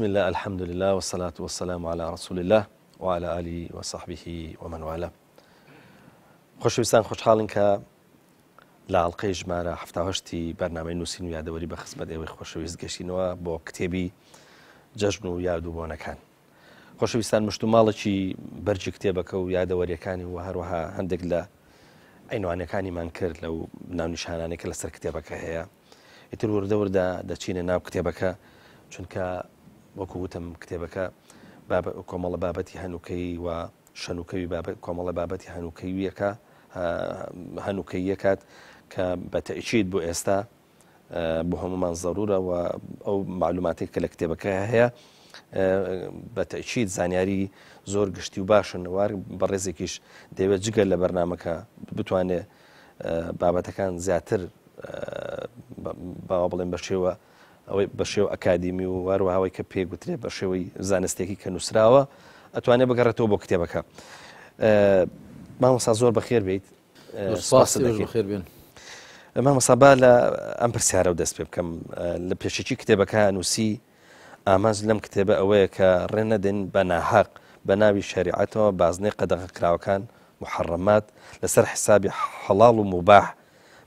بسم الله الحمد لله والصلاة والسلام على رسول الله وعلى آله وصحبه ومن والاه. خۆشەویستان خۆشحاڵین کە لە ئاڵلقەی ژمارە 1970 بەرنامەی نووسین و یادەوەری بە خزمەت ئێوەی خۆشەویست گەشتینەوە بۆ کتێبی جەژن و یادوبۆنەکان. خۆشەویستان مشتوماڵێکی بەرجی کتێبەکە و یادەوەریەکانی و هەروەها هەندێک لە عینوانەکانیمان کرد لەو ناونیشانانێکە لەسەر کتێبەکە هەیە. ئیتر وردە وردە دەچینە ناو کتێبەکە چونکە وەکو وتم کتێبەکە کۆمەڵە بابەتی هەنووکەی و شەنووکەوی کۆمەڵە بابەتی هەنووکەیەکات کە بە تەئکید بۆ ئێستا بۆ هەمومان زەڕورە و ئەو معلوماتێک کە لە کتێبەکە هەیە بە تەئکید زانیاری زۆر گشتی و باشنەوار بە ڕێزێکیش دەوێت جگەر لە بەرنامەکە بتوانێت بابەتەکان زیاتر باوا بڵێن بەشێوە ئەوەی بە شێو ئەکادیمی و واروەهاوی کە پێگوترێت بە شێوەی زانستێکی کە نووسراوە ئەتوانێت بگەڕێتەوە بۆ کتێبەکە. مامۆستا زۆر بەخێر بیت. خێر بێن. مامۆستا لە ئەم پرسیارە و دەست پێ بکەم لە پێشەکی کتێبەکە نووسی ئامانج لەم کتێبە ئەوەیە کە ڕێنەدەن بە ناحەق بە ناوی شەریعەتەوە بازنەی قەدەغەکراوەکان محەڕەمات لەسەر حسابی حەڵاڵ و موباح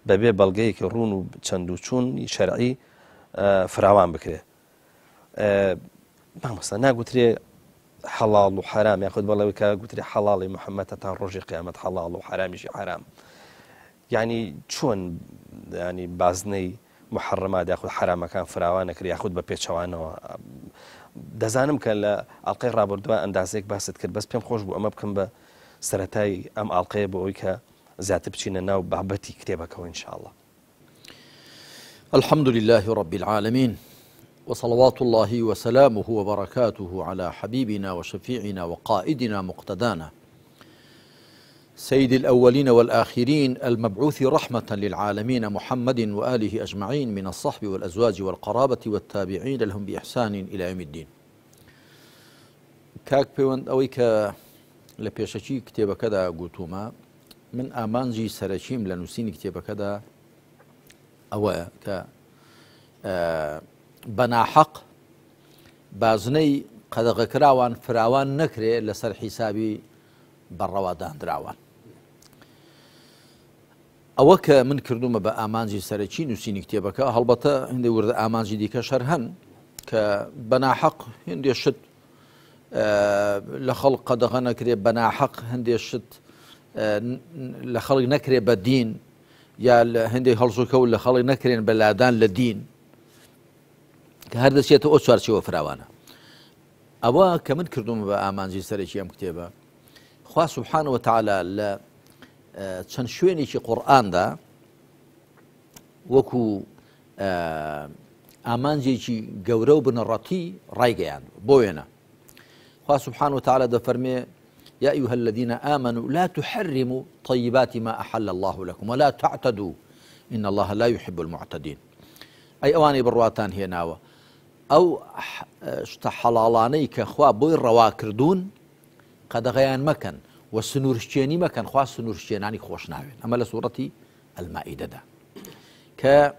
بەبێ بەڵگەیەکی ڕوون و چەند و چوونی شەرعی فراوان بکرێ. مامۆستا ناگوترێ حەڵاڵ و حرام یاخود بەڵەوەی کە گوترێ حەڵاڵی محەممەدە تا ڕۆژی قیامەت حەڵاڵ و حرامیشی حرام. یعنی چۆن ینی بازنەی محەڕەمات یاخود حرامەکان فراوان نەکرێ یاخود بە پێچەوانەوە. دەزانم کە لە ئاڵلقەی ڕابردووە ئەندازێک باست کرد بەس پێم خۆش بوو ئەمە بکەم بە سەرەتای ئەم ئاڵلقەیە بۆ ئەوی کە زیاتر بچینە ناو بابەتی کتێبەکەەوە ئینشاءالله. الحمد لله رب العالمين وصلوات الله وسلامه وبركاته على حبيبنا وشفيعنا وقائدنا مقتدانا سيد الأولين والآخرين المبعوث رحمة للعالمين محمد وآله أجمعين من الصحب والأزواج والقرابة والتابعين لهم بإحسان إلى يوم الدين. كاك بيوند أويك لبيشكي كتابة كذا قلتوما من آمانجي سرشيم لنسين كتابة كذا ئەوە کە بەناحەق بازنەی قەدەغەکراوان فراوان نەکرێت لەسەر حیسابی بەڕەواداندراوان. ئەوە کە من کردومە بە ئامانجی سەرەکی نووسینی کتێبەکە هەڵبەتە هەندێک وردە ئامانجی دیکە شەر هەن کە بەناحەق هەندێ شت لە خەڵق قەدەغە نەکرێت بەناحەق هەندێ شت لە خەڵک نەکرێت بە دین یا هەندێک هەڵسوکەوت لە خەڵک نەکرێن بە لادان لە دین کە هەر دەچێتە ئەو چوارچێوە فراوانە. ئەوە کە من کردوم بە ئامانجی سەرەکی ئەم کتێبە خوا سوبحانە وتەعالا لە چەند شوێنێکی قورئاندا وەکو ئامانجێکی گەورە و بنەڕەتی ڕایگەیاند. بۆ وێنە خوا سوبحانە وتەعالا دەفەرمێ يا أيها الذين آمنوا لا تحرموا طيبات ما أحل الله لكم ولا تعتدوا إن الله لا يحب المعتدين. أي أواني برواتان هي ناوة أو حلالاني كخوا بوي الرواكردون قد غيان مكان والسنورشتيني مكان خوا السنورشتيناني خوش ناوين. أما لسورة المائدة دا ك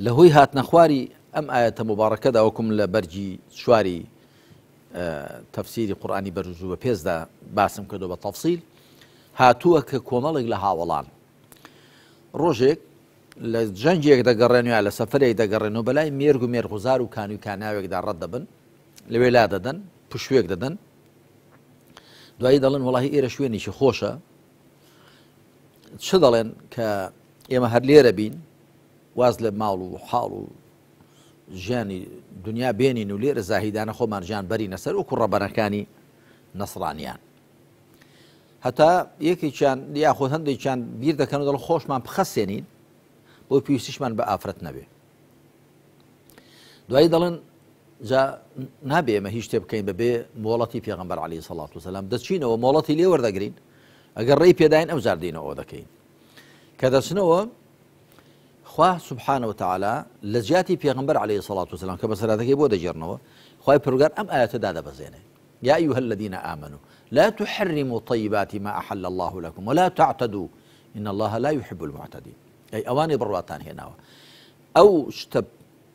لهوي هات نخواري أم آية مباركة دا وكم لبرجي شواري تفسيري قرآني برجو بيزدا باسم كدو بالتفصيل هاتووە کە کۆمەڵێک لە هاوڵان ڕۆژێک لە جەنجێک دەگەڕێنەوە لە سەفەرێک دەگەڕێنەوە بەلای مێرگ و مێرغوزار و کانوی کاناوێکدا ڕەت دەبن لەوێلا دەدەن پشوێک دەدەن دوایی دەڵێن وەڵاهی ئێرە شوێنێکی خۆشە چ دەڵێن کە ئێمە هەر لێرە بین واز لە ماڵ و حاڵ و ژیانی دنیا بێنین و لێرە زاهیدانە خۆمان ژیان بەرینە سەر وەکو ڕەبەرەکانی نەسڕانیان. هەتا یەکێکیان یاخۆ هەندێکیان بیر دەکەن و دەڵ خۆشمان بخەسێنین بۆ پێویستیشمان بە ئافرەت نەبێ. دوایی دەڵێن جا نابێ ئێمە هیچ شتێ بکەین بەبێ مۆڵەتی پێغەمبەر عەلەیهی سەڵات وسەلام دەچینەوە مۆڵەتی لێ وەردەگرین ئەگەر ڕێی پێداین ئەو زاردینەوە ئەوە دەکەین کە دەچنەوە خوا سبحانه وتعالى لزياتي پیغمبر عليه الصلاة والسلام كما سراتك يبود جرنوا خواهي پروگار ام آيات دادا بزينه يا أيها الذين آمنوا لا تحرموا طيبات ما أحل الله لكم ولا تعتدوا إن الله لا يحب المعتدين. أي أواني برواتان هنا أو شتب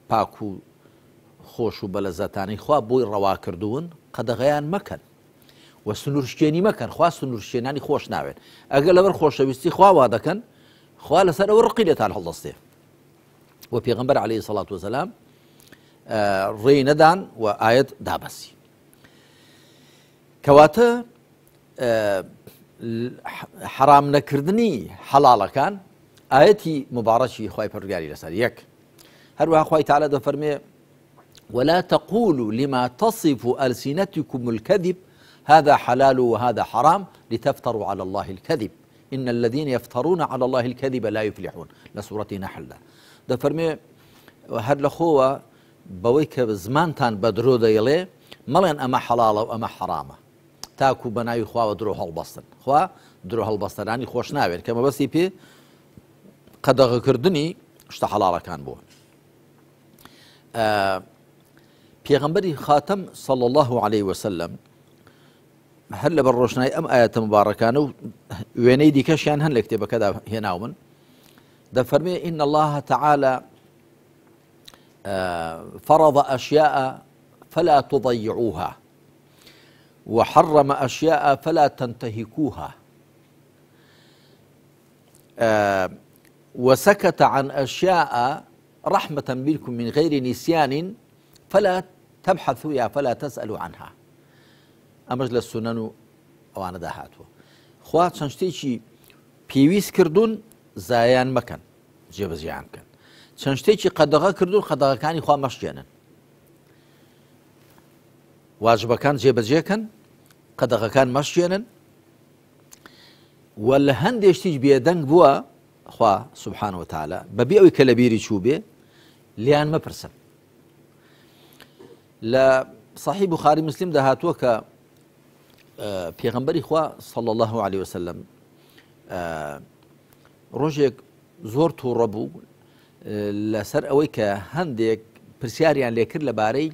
باكو خۆش و بەلەزەتانی خوا بۆی ڕەواکردوون قەدەغەیان مەکەن و سنوورشتێنی مەکەن خوا سنوورشتێنانی خۆش ناوێت ئەگەر لەبەر خۆشەویستی خوا وا دەکەن خوا لەسەر ئەوە ڕقی لێتان هەڵدەستێ و پێغەمبەر عەلەیهی سەڵات وەسەلام ڕێی نەدان و ئایەت دابەسی کەواتە حرام نەکردنی حەڵاڵەکان ئاەتی مبارەکی خوای پەروەردگاری لەسەر یەک هەروەها خوای تەعالە دەفەرمێ ولا تقولوا لما تصف ألسنتكم الكذب هذا حلال وهذا حرام لتفتروا على الله الكذب إن الذين يفترون على الله الكذب لا يفلحون لسورة نحل دەفەرمێ هەر لە خۆوە بەوەی کە زمانتان بە درۆ دەیڵێ مەڵێن ئەمە حەڵاڵە و ئەمە حرامە تاکو بە ناوی خواوە درۆ هەڵبەستن خوا درۆ هەڵبەستەرانی خۆش ناوێت کە مەبەستی پێ قەدەغەکردنی شتە حەڵاڵەکان بووە پێغەمبەری خاتەم صلی الله عليه وسلم هەر لەبەر ڕۆشنایی ئەم ئاەتە مبارەکانە و وێنەی دیکەشیان هەن لە کتێبەکەدا هێناو من دەفەرمێ إن الله تعالى فرض أشياء فلا تضيعوها وحرم أشياء فلا تنتهكوها وسكت عن أشياء رحمة بكم من غير نسيان فلا تبحثوا فلا تسألوا عنها ئەمەش لە سونەن و ئەوانەدا هاتووە خوا چەند شتێکی پێویست کردوون زایان مەکەن جێبەجێیان بکەن چەند شتێکی قەدەغە کردوون قەدەغەکانی خوا مەشتێنن واجبەکان جێبەجێکەن قەدەغەکان مەشتێنن و لە هەندێک شتیش بێدەنگ بووە خوا سبحانه وتعالى بەبێ ئەوەی کە لە بیری چوو بێ لیان مەپرسن لە صحیح بخاری مسلم دەهاتووە کە پێغەمبەری خوا صلی الله عليه وسلم ڕۆژێک زۆر تووڕە بوو لەسەر ئەوەی کە هەندێک پرسیاریان لێکرد لەبارەی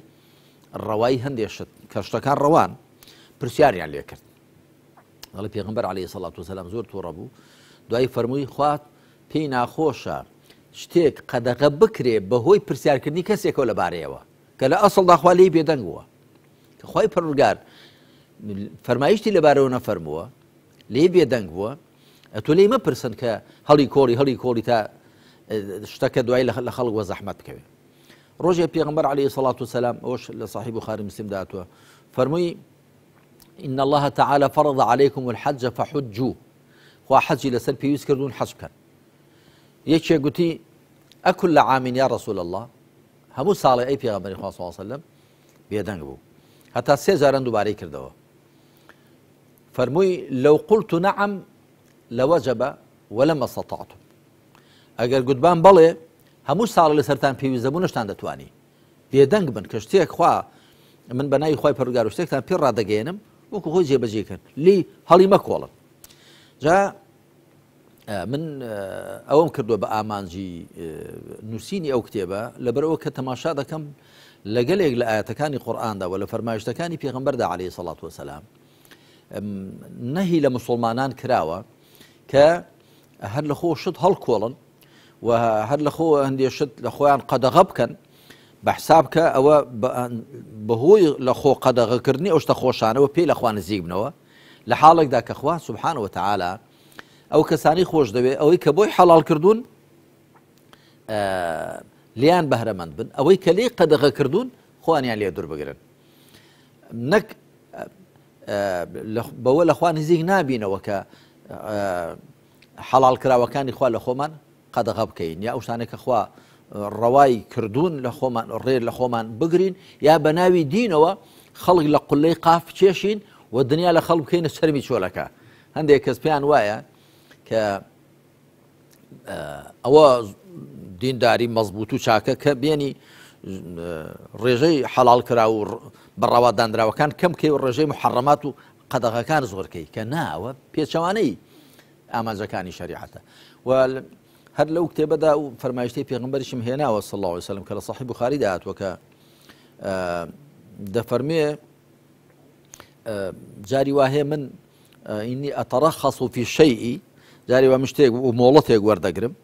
ڕەوای هەندێک شت کە شتەکان ڕەوان پرسیاریان لێکرد دەڵێ پێغەمبەر عەلەیهی سەڵات وسەلام زۆر تووڕە بوو دوای فەرمووی خوا پێی ناخۆشە شتێک قەدەغە بکرێ بەهۆی پرسیارکردنی کەسێکەوە لەبارەیەوە کە لە ئەسڵدا خوا لێی بێدەنگ بووە کە خوای پەروەردگار فەرمایشتی لەبارەوە نەفەرمووە لێی بێدەنگ بووە ئەتۆ لێی مەپرسن کە هەڵی کۆڵی تا شتەکە دوای لە خەڵک وە زەحمەت بکەوێت ڕۆژێ پێغەمبەر عەلەیهی سەڵات وسەلام ئەوەش لە صحیح بخاری مسلم داتووە فەرمووی إن الله تعالى فرض عليكم الحج فحجوا خوا حەجی لەسەر پێویست کردوون حەج بکەن یەکێ گوتی ئەکل عام یا رسول الله هەموو ساڵی ئەی پێغەمبەری خوا صلی الله عليه وسلم بێدەنگ بوو هەتا سێ جاران دووبارەی کردەوە فەرمووی لو قلت نعم لوجب ولما استطعتم ئەگەر گوتبان بەڵێ هەموو ساڵ لەسەرتان پێویست دەبوو نەشتان دەتوانی بێدەنگ بن کە شتێک خوا من بە ناوی خوای پەروەردگار و شتێکتان پێ ڕادەگەێنم وەکو خۆی جێبەجێکەن لی هەڵی مەکۆڵن جا من ئەوەم کردووە بە ئامانجی نووسینی ئەو کتێبە لەبەرەوە کە تەماشا دەکەم لەگەلێک لە ئاەتەکانی قورئاندا و لە فەرمایشتەکانی پێغەمبەردا عەلەیهی سەڵات وسەلام نەهی لە مسڵمانان کراوە کە هەر لە خۆ شت هەڵکۆڵن و هەر لە خۆ هەندێک شت لە خۆیان قەدەغە بکەن بە حساب کە ئەوە بەهۆی لە خۆ قەدەغەکردنی ئەو شتە خۆشانەوە پێی لە خوا نزیک بنەوە لە حاڵێکدا کە خوا سبحانه وتعالى ئەو کەسانی خۆش دەوێت ئەوەی کە بۆی حەڵال کردوون لیان بەهرەمەند بن ئەوەی کە لێی قەدەغە کردوون خۆیانیان لێ دوور بگرن نەک بەوە لە خوا نزیک نابینەوە کە حەڵال کراوەکانی خوا لە خۆمان قەدەغە بکەین یا ئەو شتانێک کە خوا ڕەوای کردوون لە خۆمان ڕێر لە خۆمان بگرین یا بە ناوی دینەوە خەڵک لە قولەی قاف بچێشین و دنیا لە خەڵک بکەینە سەرمی چۆلەکە هەندێک کەس پێیان وایە کە ئەوە دینداری مەزبوط و چاکە کە بێنی ڕێژەی حەڵال کرا و بەڕەوا دانراوەکان کەم کەی و ڕێژەی محەڕەمات و قەدەغەکان زۆرکەی کە ناوە پێچەوانەی ئامانجەکانی شەریعەتە و هەر لەو کتێبەدا و فەرمایشتەی پێغەمبەریشم هێناوە صلی الله عليه وسلم کە لە صحیح بوخاری داهاتووە کە دەفەرمێ جاری وا هەیە من ئینی ئەتەرەخەص فی الشەیء جاری وا من شتێک و مۆڵەتێک وەردەگرم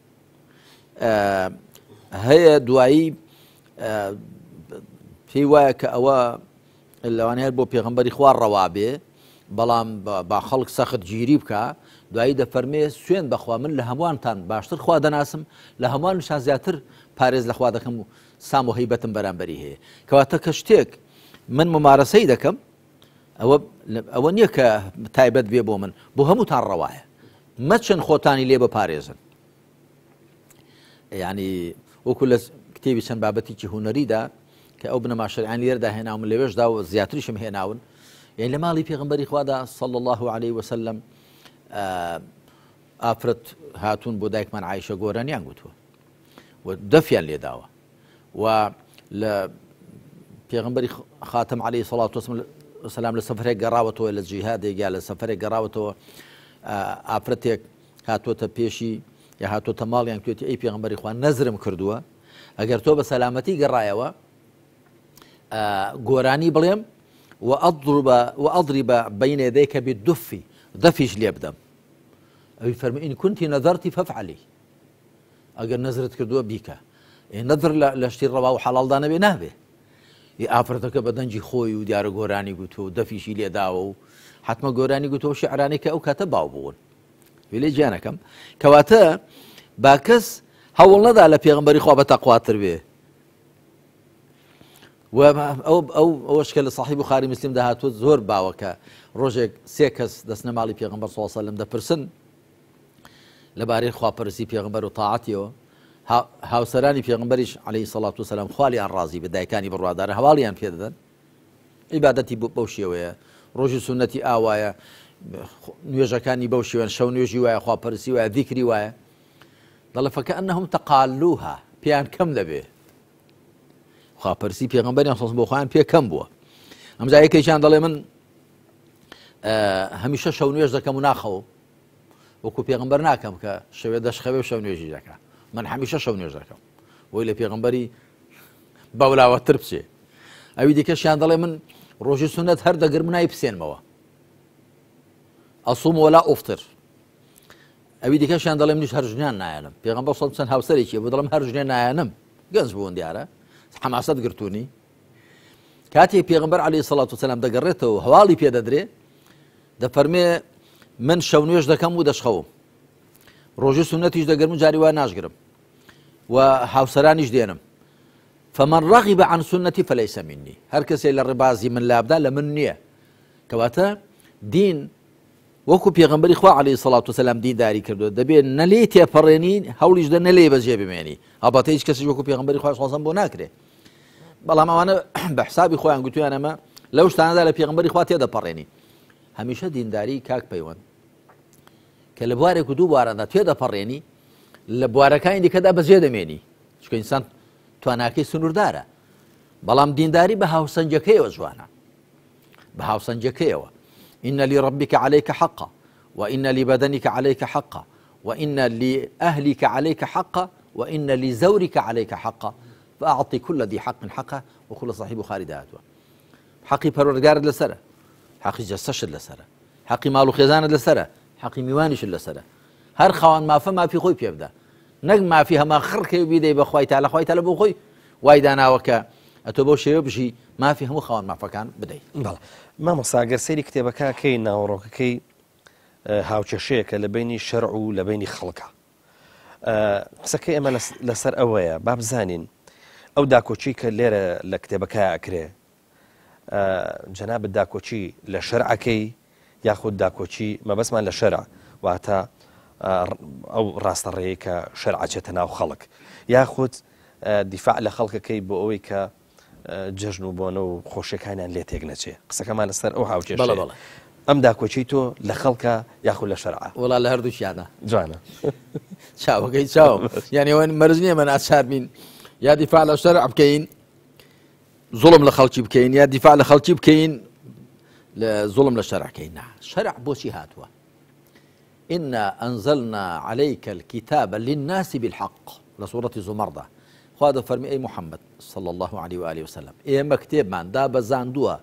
هەیە دوایی پێی وایە کە ئەوە لەوانەیە بۆ پێغەمبەری خوا ڕەوا بێ بەڵام با خەڵک سەخت گیری بکە دوایی دەفەرمێ سوێن بەخوا من لە هەمووانتان باشتر خوا دەناسم لە هەمووانشان زیاتر پارێز لە خوا دەکەم و سام و هەیبەتم بەرامبەری هەیە کەواتە کە شتێک من ممارەسەی دەکەم ئەوە نییە کە تایبەت بێ بۆ من بۆ هەمووتان ڕەوایە مەچەند خۆتانی لێ بپارێزن یعنی وەکو لە کتێبی چەند بابەتێکی هونەریدا کە ئەو بنەما شەریعانی لێردا هێناوم لەوێشدا و زیاتریشم هێناون یعنی لە ماڵی پێغەمبەری خوادا صلی الله عليه وسلم ئافرەت هاتوون بۆ دایکمان عایشە گۆرانیان گوتووە و دەفیان لێداوە و لە پێغەمبەری خاتم عليه الصلاة والسلام لە سەفرێک گەڕاوەتەوە لە جیهادێک یا لە سەفرێک گەڕاوەتەوە ئافرەتێک هاتوۆتە پێشی یا هاتوۆتە ماڵیان کوێتی ئەی پێغەمبەری خوا نەزرم کردووە ئەگەر تۆ بە سەلامەتی گەڕایەوە گۆرانی بڵێم وأضرب بين يديك بالدف دفيش لي بدم أبي فرمي إن كنت نذرتي فافعلي أجر نذرت كردوه بيكا نذر لاشتي الربا وحلال دانا بنهبه أفرتك بدنجي خوي وديار قراني قلتو دفيش لي داو حتما قراني قلتو شعراني كأو كتباو بون في جانا كم كواتا باكس هول نضع لبيغمبري خوابة تقوى تربيه أو أشكال صحيح بخاري مسلم ده هاتو زور باوكا روجك سيكس دسنا مالي بيغمبر صلى الله عليه وسلم ده برسن لباري خوا برسي بيغمبر وطاعتيو هاوسراني بيغمبريش عليه الصلاة والسلام خوالي عن رازي بدايكاني بروادار هواليان في ذن عبادتي بوشي ويا روجي سنتي آوايا نيوجكاني بوشي ويا شو نيوجي ويا خوا برسي ويا ذكري ويا ضل فكأنهم تقالوها بيان كم لبيه خاپەرسی پێغەمبەریان سەڵ بۆ خۆیان پێ کەم بووە ئەمجا یەکێکیان دەڵێ من هەمیشە شەو نوێژ دەکەم و ناخەوم وەکو پێغەمبەر ناکەم کە شەوێ دەشخەوێ شەو نوێژی دەکە من هەمیشە شەو نوێژ دەکەم بۆی لە پێغەمبەری باولاوەتر بچێ ئەوی دیکەشیان دەڵێ من ڕۆژی سونەت هەر دەگرم نای بسێنمەوە ئەسووم وەلا ئوفتر ئەوی دیکەشیان دەڵێ منیش هەر ژنیان نایەنم پێغەمبەر سەڵ چەند هاوسەرێکی بۆ دەڵێم هەر ژنیان نایەنم گەنج بوون دیارە حماست قرتوني كاتي بيغمبر عليه الصلاة والسلام دا قريته هوالي بيدا دري دا فرمي من شونيش دا كم وداش خوم روجي سنتيش دا قرم جاري واناش قرم وحاوسرانيش دينم فمن رغب عن سنتي فليس مني هركس إلى الربازي من لابدا لمنية كواتا دين وكو بيغمبر إخوة عليه الصلاة والسلام دين داري كردو دبي نليت يا فرينين هوليش دا نلي بزجي بمعني أباتيش كسي وكو بيغمبر إخوة صلى الله عليه وسلم بوناكري بەڵام ئەوانە بەحسابی خۆیان گوتویان ئەمە لەو شتانەدا لە پێغەمبەری خوا تێدەپەڕێنی هەمیشە دینداری کاک پەیوەند کە لە بوارێک و دوو بوارەدا تێدەپەڕێنی لە بوارەکانی دیکەدا بەجێ دەمێنی چونکە ئینسان تواناکەی سنووردارە بەڵام دینداری بە هاوسەنجەکەیەوە جوانە بە هاوسەنجەکەیەوە إن لربك عليك حقا وإن لبدنك عليك حقا وإن لأهلك عليك حقا وإن لزورك عليك حقا فأعطي كل ذي حق حقه وكل صاحب خالداته حقي پروردگار لسره حقي جسش لسره حقي مالو خزانه لسره حقي میوانش لسره هر خوان ما في خوي بيبدا نق ما فيها ما خرك بيدي بخوي تعالى خوي تعالى بخوي وايدانا وكا اتوبو شي بشي ما فيه مو خوان ما فكان بدي بله ما مصاغر سيري كتابك كاين وروكي هاوچشيك لبيني شرع ولبيني خلقه قسكي اما لسر اويا باب زانين ئەو داکۆچی کە لێرە لە کتێبەکە ئەکرێ جەناب داکۆچی لە شەرعەکەی یاخود داکۆچی مەبەستمان لە شەرع واتە ئەو ڕاستەڕێی کە شەرعەچێتە ناو خەڵک یاخود دیفاع لە خەڵکەکەی بۆ ئەوەی کە جەژن و بۆنە و خۆشیەکانیان لێ تێک نەچێ قسەکەمان لەسەر ئەو هاوچێشەیە ئەم داکۆچی تۆ لە خەڵکە یاخود لە شەرعە وەڵا لە هەردووشیانە جوانە چاوەکەی چاوم یعنی ئەوە مەرج نییە من ئاچار بین يا دفاع للشرع بكين ظلم لخلقي بكين يا دفاع لخلقي بكين ظلم للشرع كين شرع بوشي هاتوا إنا أنزلنا عليك الكتاب للناس بالحق لسورة زمردة هذا فرمي أي محمد صلى الله عليه وآله وسلم إيه مكتب من دا بزاندوا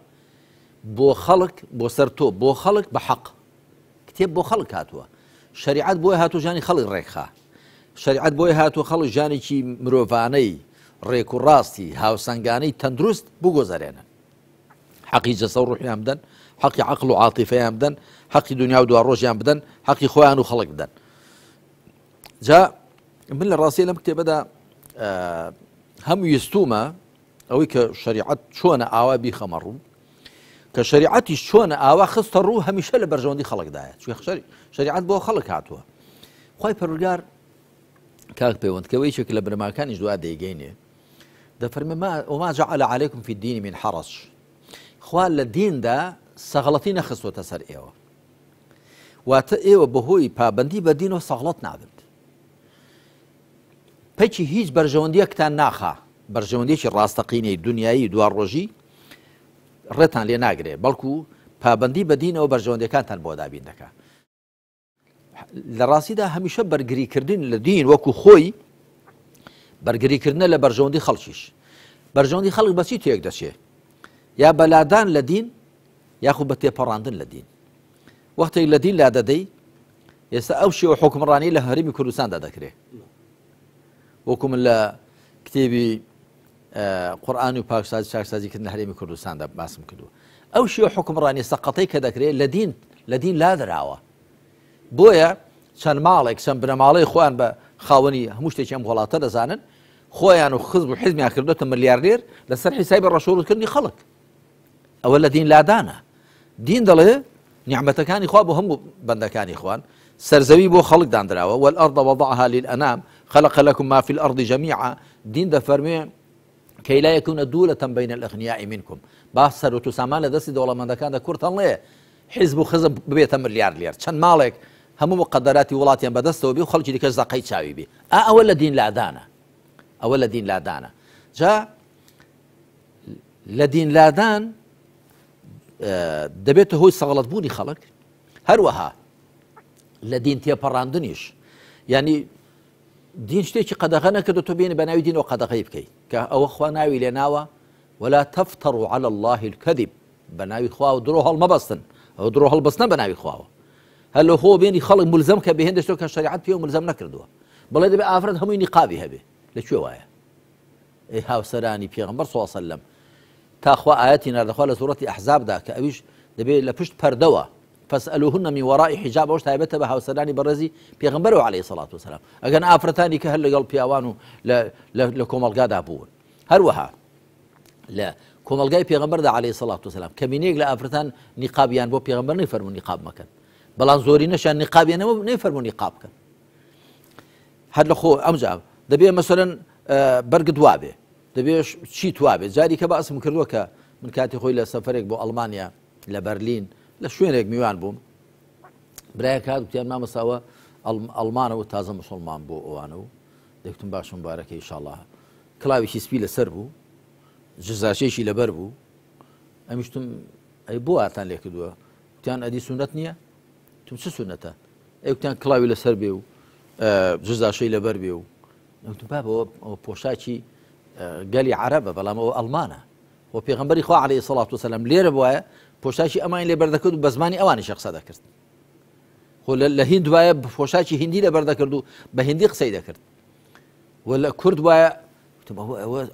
بو خلق بو سرتو بو خلق بحق كتاب بو خلق هاتوا شريعات بو هاتوا جاني خلق ريخا شريعت بۆی هاتووە خەڵک ژانێکی مرۆڤانەی ڕێک و ڕاستی هاوسەنگانەی تەندروست بگۆزارێنن حەقی جەسە و ڕوحیان بدەن حەقی عەقڵ و عاتیفەیان بدەن حەقی دنیا و دوا ڕۆژیان بدەن حەقی خۆیان و خەڵک بدەن جا من لە ڕاستیە لەم کتێبەدا هەموو ویستومە ئەوەی کە شریعەت چۆنە ئاوا بیخەمە ڕوو کە شریعەتیش چۆنە ئاوا خستە ڕوو هەمیشە لە بەرژەوەندی خەڵکدایە چونکە شریعەت بۆ خەڵک هاتووە خی پەروەردگار کاک پەیوەندکەوەیەک لە بنەماکانیش دوا دەیگەینێ دەفەرمێ وما جعل عليكم في الدين من حرج خوا لە دیندا سەغڵەتی نەخستوتە سەر ئێوە واتە ئێوە بەهۆی پابەندی بە دینەوە سەغڵەت نابن پەچی هیچ بەرژەوەندیەکتان ناخا بەرژەوەندیەکی ڕاستەقینەی دنیایی دوارڕۆژی ڕێتان لێ ناگرێ بەڵکو پابەندی بە دینەوە بەرژەوەندەکانتان بۆ دابین دەکا لە ڕاستیدا هەمیشە بەرگریکردن لە دین وەکو خۆی بەرگریکردنە لە بەرژەوەندی خەڵکیش بەرژەوەندی خەڵک بەچی تێک دەچێ یا بەلادان لە دین یاخود بە تێپەڕاندن لە دین وەختێک لە دین لا دەدەی ئێستا ئەو شێوە حکمڕانی لە هەرێمی کوردستاندا دەکرێت وەکو من لە کتێبی قورئان و پاکسازی چاکسازیکردن لە هەرێمی کوردستاندا باسم کردووە ئەو شێوە حکمڕانی سەقەتەی کە دەکرێت لە دین لا دەراوە بۆیە چەند ماڵێک چەند بنەماڵەی خۆیان بە خاوەنی هەموو شتێکی ئەم وڵاتە دەزانن خۆیان و خزم و حیزمیان کردوتە ملیاردێر لەسەر حیسابی ڕەشوڕوتکردنی خەڵک ئەوە لە دین لادانە دین دەڵێ نیعمەتەکانی خوا بۆ هەموو بەندەکانی خوان سەرزەوی بۆ خەڵک دانراوە والأرض وضعها للأنام خلق لكم ما في الأرض جميعا دین دەفەرمێ كي لا يكون دولة بين الأغنياء منكم با سەرۆت و سامان لە دەستی دەوڵەمەندەکاندا کورتەڵ لێ حیزب و خزم ببێتە ملیاردێر چەند ماڵێک هەموو مقدراتی وڵاتیان بەدەستەوە بێ و خەڵکی دیکە زەقەی چاوی بێ ئەوە لە دین لادانە ئەوە لە دین لادانە جا لە دین لادان دەبێتە هۆی سەغڵەتبوونی خەڵک هەروەها لە دین تێپەڕاندنیش یعنی دین شتێکی قەدەغە نەکردو تۆ بێنە بە ناوی دینەوە قەدەغەی بکەیت کە ئەوە خوا ناوی لێ ناوە ولا تفتروا على الله الكذب بە ناوی خوا و درۆ هەڵمەبەستن ئەو درۆ هەڵبەستنە بە ناوی خواوە هەر لە خۆ بێنی خەڵک ملزەم کە بێ هێندە شتێک کە شەریعەت پێ ملزەم نەکردووە بەڵێ دەبێ ئافرەت هەمووی نیقابی هەبێ لەکوێ وایە ئەی هاوسەرانی پێغەمبەر صلی الله علیه وسلم تاخوا ئاەتی ناردەخوا لە سوورەتی ئەحزابدا کە ئەویش دەبێت لە پشت پەردەوە فاسألوهن من وراء حجاب ئەوش تایبەتە بە هاوسەرانی بەڕێزی پێغەمبەرەوە عەلەیهی سەڵات وسەلام ئەگەن ئافرەتانی کە هەر لەگەڵ پیاوان و لە کۆمەڵگادا بوون هەروەها لە کۆمەلگای پێغەمبەردا عەلەیهی سەڵات وسەلام کەمینەیەک لە ئافرەتان نیقابیان بۆ پێغەمبەر نەیفەرموون نیقاب مەکەن بەڵام زۆری نەشان نیقابیانەوە نەیفەرموون نیقاب بکەن هەر لە خۆ ئەمجا دەبێ مەسەلەن بەرگت وابێ دەبێ چی توابێت جاری کە باسم کردووە کە من کاتی خۆی لە سەفەرێک بۆ ئەڵمانیا لە بەرلین لە شوێنێک میوان بووم برایە کات وتیان مامەساوە ئەڵمانەوە تازە موسڵمان بۆ ئەوانە و دەکتم باشم بارەکە ئینشاءڵڵا کڵاوێکی سپی لەسەر بوو جزاشێکی لەبەر بوو ئەمیشتم ئەی بۆ ئاتان لێ کردووە وتیان ئەدی سونەت نییە تم چ سونەتە ئەی وتیان کڵاوی لەسەر بێ و جزاشەی لەبەر بێ و وتم بابەوە ئەوە پۆشاکی گەلی عەرەبە بەڵام ئەوە ئەڵمانە و پێغەمبەری خوا عەلەیهی سەڵات وسەلام لێرە بوایە پۆشاکی ئەمان لێ بەردەکرد و بە زمانی ئەوانی شەخسە دەکرد خۆ لە هیند وایە پۆشاکی هیندی لە بەردەکرد و بە هیندی قسەی دەکرد و لە کورد وایە